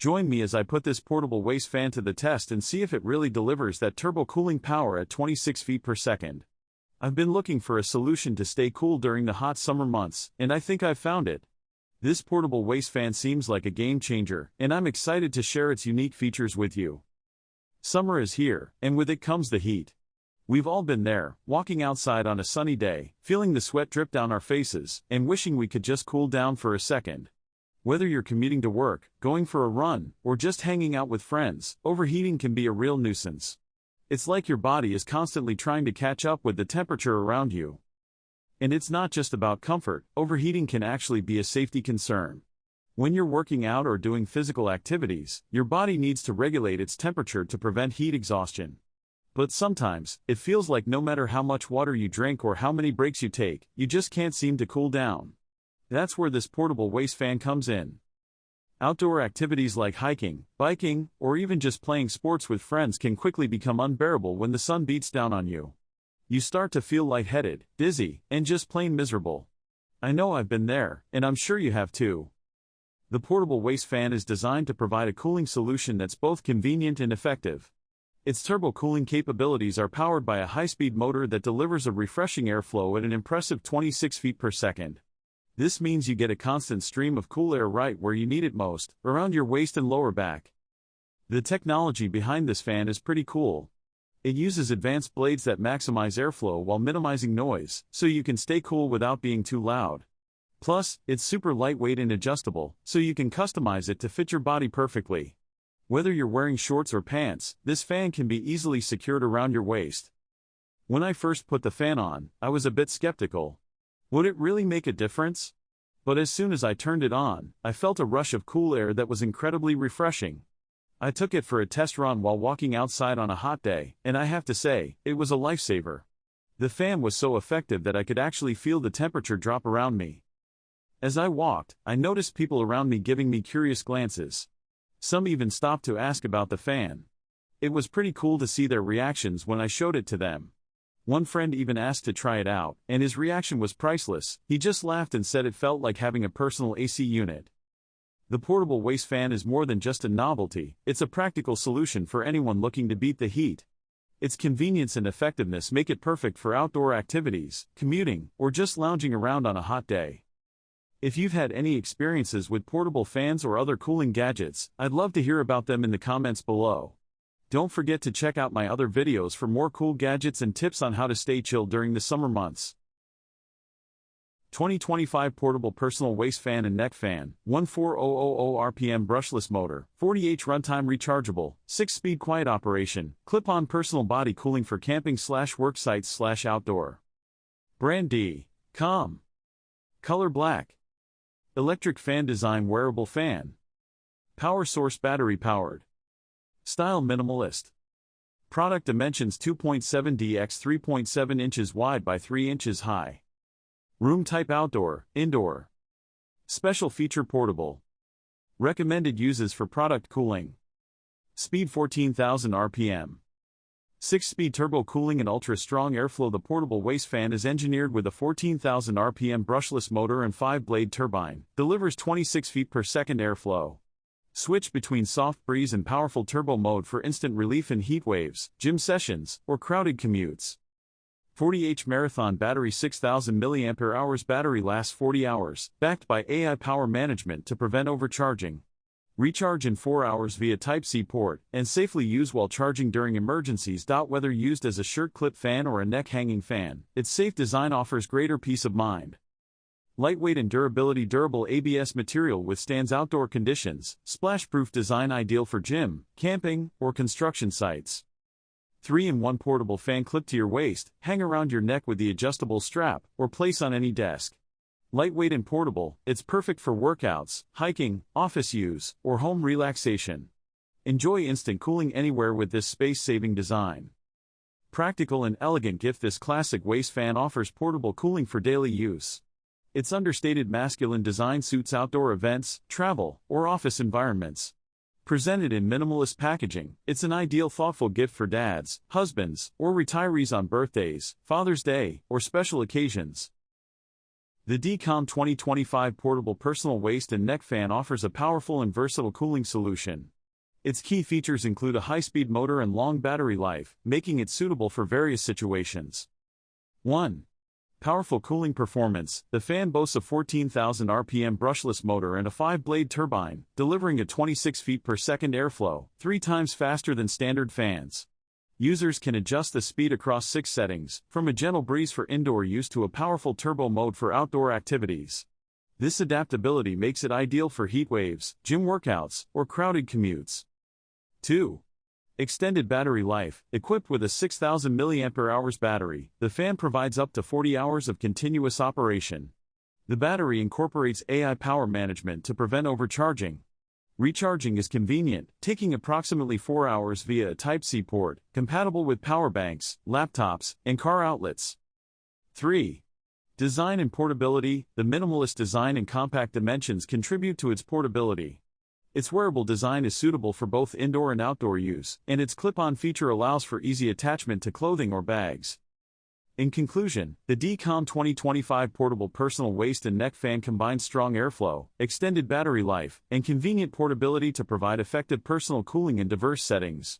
Join me as I put this portable waist fan to the test and see if it really delivers that turbo cooling power at 26 feet per second. I've been looking for a solution to stay cool during the hot summer months, and I think I've found it. This portable waist fan seems like a game changer, and I'm excited to share its unique features with you. Summer is here, and with it comes the heat. We've all been there, walking outside on a sunny day, feeling the sweat drip down our faces, and wishing we could just cool down for a second. Whether you're commuting to work, going for a run, or just hanging out with friends, overheating can be a real nuisance. It's like your body is constantly trying to catch up with the temperature around you. And it's not just about comfort, overheating can actually be a safety concern. When you're working out or doing physical activities, your body needs to regulate its temperature to prevent heat exhaustion. But sometimes, it feels like no matter how much water you drink or how many breaks you take, you just can't seem to cool down. That's where this portable waist fan comes in. Outdoor activities like hiking, biking, or even just playing sports with friends can quickly become unbearable when the sun beats down on you. You start to feel lightheaded, dizzy, and just plain miserable. I know I've been there, and I'm sure you have too. The portable waist fan is designed to provide a cooling solution that's both convenient and effective. Its turbo cooling capabilities are powered by a high-speed motor that delivers a refreshing airflow at an impressive 26 feet per second. This means you get a constant stream of cool air right where you need it most, around your waist and lower back. The technology behind this fan is pretty cool. It uses advanced blades that maximize airflow while minimizing noise, so you can stay cool without being too loud. Plus, it's super lightweight and adjustable, so you can customize it to fit your body perfectly. Whether you're wearing shorts or pants, this fan can be easily secured around your waist. When I first put the fan on, I was a bit skeptical. Would it really make a difference? But as soon as I turned it on, I felt a rush of cool air that was incredibly refreshing. I took it for a test run while walking outside on a hot day, and I have to say, it was a lifesaver. The fan was so effective that I could actually feel the temperature drop around me. As I walked, I noticed people around me giving me curious glances. Some even stopped to ask about the fan. It was pretty cool to see their reactions when I showed it to them. One friend even asked to try it out, and his reaction was priceless. He just laughed and said it felt like having a personal AC unit. The portable waist fan is more than just a novelty, it's a practical solution for anyone looking to beat the heat. Its convenience and effectiveness make it perfect for outdoor activities, commuting, or just lounging around on a hot day. If you've had any experiences with portable fans or other cooling gadgets, I'd love to hear about them in the comments below. Don't forget to check out my other videos for more cool gadgets and tips on how to stay chill during the summer months. 2025 Portable Personal Waist Fan and Neck Fan, 14000 RPM brushless motor, 40H runtime rechargeable, 6-speed quiet operation, clip-on personal body cooling for camping/work sites/outdoor. Brand DeeKom. Color black. Electric fan design wearable fan. Power source battery powered. Style minimalist. Product dimensions 2.7D x 3.7 inches wide by 3 inches high. Room type outdoor, indoor. Special feature portable. Recommended uses for product cooling. Speed 14,000 RPM. 6-speed turbo cooling and ultra-strong airflow. The portable waist fan is engineered with a 14,000 RPM brushless motor and 5-blade turbine, delivers 26 feet per second airflow. Switch between soft breeze and powerful turbo mode for instant relief in heat waves, gym sessions, or crowded commutes. 40H marathon battery 6,000 mAh battery lasts 40 hours, backed by AI power management to prevent overcharging. Recharge in 4 hours via Type-C port, and safely use while charging during emergencies. Whether used as a shirt clip fan or a neck-hanging fan, its safe design offers greater peace of mind. Lightweight and durability. Durable ABS material withstands outdoor conditions, splash-proof design ideal for gym, camping, or construction sites. 3-in-1 portable fan clip to your waist, hang around your neck with the adjustable strap, or place on any desk. Lightweight and portable, it's perfect for workouts, hiking, office use, or home relaxation. Enjoy instant cooling anywhere with this space-saving design. Practical and elegant gift. This classic waist fan offers portable cooling for daily use. Its understated masculine design suits outdoor events, travel, or office environments. Presented in minimalist packaging, it's an ideal thoughtful gift for dads, husbands, or retirees on birthdays, Father's Day, or special occasions. The DeeKom 2025 Portable Personal Waist and Neck Fan offers a powerful and versatile cooling solution. Its key features include a high-speed motor and long battery life, making it suitable for various situations. 1. Powerful cooling performance. The fan boasts a 14,000 RPM brushless motor and a 5-blade turbine, delivering a 26 feet per second airflow, 3 times faster than standard fans. Users can adjust the speed across 6 settings, from a gentle breeze for indoor use to a powerful turbo mode for outdoor activities. This adaptability makes it ideal for heat waves, gym workouts, or crowded commutes. 2. Extended battery life. Equipped with a 6,000 mAh battery, the fan provides up to 40 hours of continuous operation. The battery incorporates AI power management to prevent overcharging. Recharging is convenient, taking approximately 4 hours via a Type-C port, compatible with power banks, laptops, and car outlets. 3. Design and portability. The minimalist design and compact dimensions contribute to its portability. Its wearable design is suitable for both indoor and outdoor use, and its clip-on feature allows for easy attachment to clothing or bags. In conclusion, the DeeKom 2025 Portable Personal Waist and Neck Fan combines strong airflow, extended battery life, and convenient portability to provide effective personal cooling in diverse settings.